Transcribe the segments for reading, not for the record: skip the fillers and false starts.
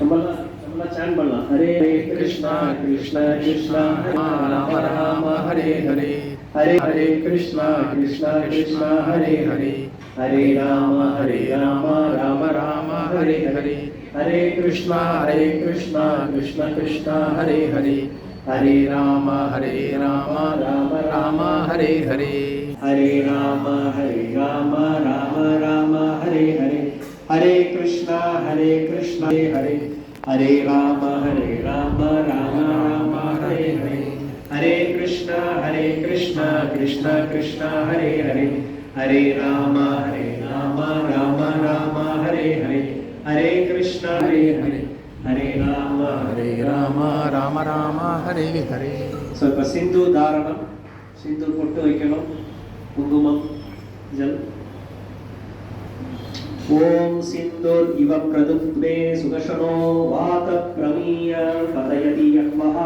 நம்மள சான் பண்ணலாம். ஹரே கிருஷ்ணா கிருஷ்ணா கிருஷ்ணா ராம ராம ஹரே ஹரே ஹரே ஹரே கிருஷ்ணா கிருஷ்ணா கிருஷ்ணா ஹரே ஹரே ஹரே ராம ராம ராம ஹரே ஹரே ஹரே கிருஷ்ணா கிருஷ்ணா கிருஷ்ணா ஹரே ஹரே ஹரே ராம ராம ராம ஹரே ஹரே ஹரே ராம ராம ராம ஹரே ஹரே ஹரே கிருஷ்ணா ஹரே ஹரே ஹரே ராம ராம ராம ஹரே ஹரே ஹரே கிருஷ்ணா கிருஷ்ணா கிருஷ்ணா ஹரே ஹரே ஹரே ராம ராம ராம ஹரே ஹரே ஹரே கிருஷ்ணா ஹரே ராம ராம ராம ஹரே ஹரே. ஸோ இப்போ சிந்து தாரணம், சிந்து பொட்டு வைக்கணும், குங்குமம் ஜல். ஓம் சிந்துர் இவ பிரதுப்தே சுதர்ஷனோ வாத பிரமீய பதயதி யக்வஹ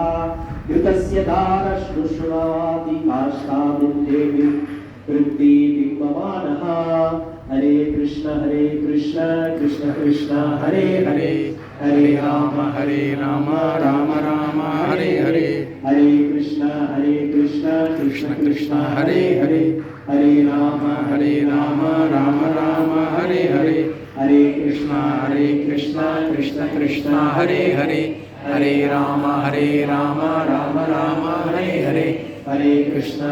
யுதஸ்ய தாரஷ்ணுஷ்ணாதி காஷ்டாபிந்தேவி ருத்தி பிம்பமானஹ. ஹரே கிருஷ்ண கிருஷ்ண கிருஷ்ண ஹரே ஹரே ஹரே ராம ராம ராம ஹரே ஹரே ஹரே கிருஷ்ண கிருஷ்ண கிருஷ்ண ஹரே ஹரே ஹரே ராம ராம ராம ஹரே ஹரே ஹரே கிருஷ்ண கிருஷ்ண கிருஷ்ண ஹரே ஹரே ஹரே ராம ராம ராம ஹரே ஹரே ஹரே கிருஷ்ண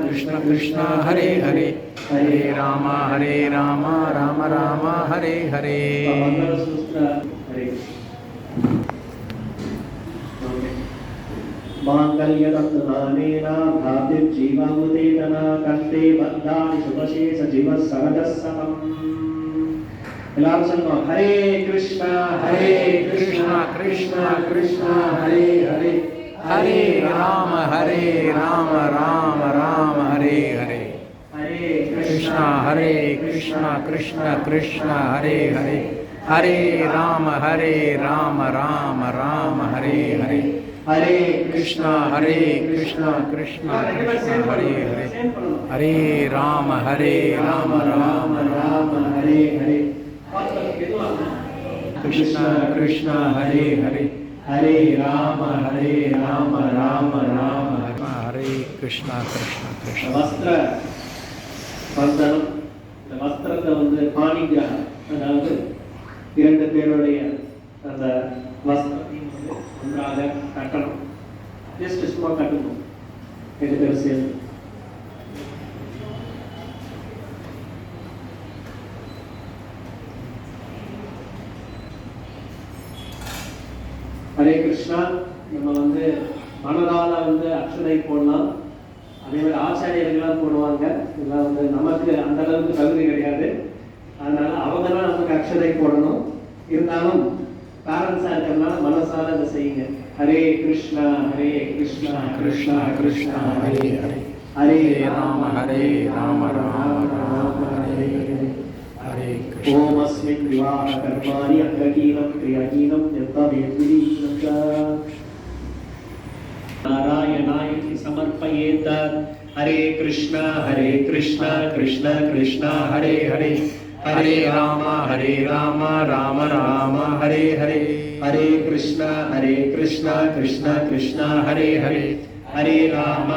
கிருஷ்ண கிருஷ்ண ஹரே ஹரே ஹரே ராம ராம ராம ஹரே ஹரே. மாங்கல்யதத்னானேன பாதிர்ஜீவாமுதேதன கண்டே பத்தானி சுபசேஷ ஜீவ சகஜசகம். எல்லாரும் சொல்லுவோம். ஹரே கிருஷ்ணா கிருஷ்ணா கிருஷ்ணா ஹரே ஹரே ஹரே ராம ராம ராம ஹரே ஹரே ஹரே கிருஷ்ணா கிருஷ்ணா கிருஷ்ணா ஹரே ஹரே ஹரே ராம ராம ராம ஹரே ஹரே ஹரே கிருஷ்ணா கிருஷ்ணா கிருஷ்ணா ஹரே ஹரே ஹரே ராம ராம ராம ஹரே ஹரே கிருஷ்ணா கிருஷ்ணா ஹரே ஹரே ஹரே ராம ராம ராம ஹரே கிருஷ்ணா கிருஷ்ணா கிருஷ்ணா. வஸ்திர வந்தனம், இந்த வஸ்திரத்தை வந்து பாணிகிரகம், அதாவது இரண்டு பேருடைய அந்த வஸ்திரத்தையும் வந்து ஒன்றாக கட்டணும். ஜஸ்ட் சும்மா கட்டணும், ரெண்டு பேரும் சேர்ந்து. ஹரே கிருஷ்ணா. நம்ம வந்து மனதால வந்து அக்ஷதை போடலாம், அதே மாதிரி ஆச்சாரியர்கள்லாம் போடுவாங்க. இதெல்லாம் வந்து நமக்கு அந்த அளவுக்கு தகுதி கிடையாது, அதனால அவங்க தான் நமக்கு அக்ஷதை போடணும். இருந்தாலும் பேரண்ட்ஸா இருக்கிறதுனால மனசால அதை செய்யுங்க. ஹரே கிருஷ்ணா கிருஷ்ணா கிருஷ்ணா ஹரே ஹரே ஹரே ராம ராம ராம ஹரே ஹரே ஹரே கிருஷ்ணா. ஓம் அஸ்மின் விவாஹ கர்மாணி அக்ரஹீனம் கிரியாஹீனம் யத்தவேத்விதீனம் ச நாராயணாய சமர்ப்பயேத். ஹரே கிருஷ்ணா கிருஷ்ணா கிருஷ்ணா ஹரே ஹரே ஹரே ராம ராம ராம ஹரே ஹரே ஹரே கிருஷ்ணா கிருஷ்ணா கிருஷ்ணா ஹரே ஹரே ஹரே ராம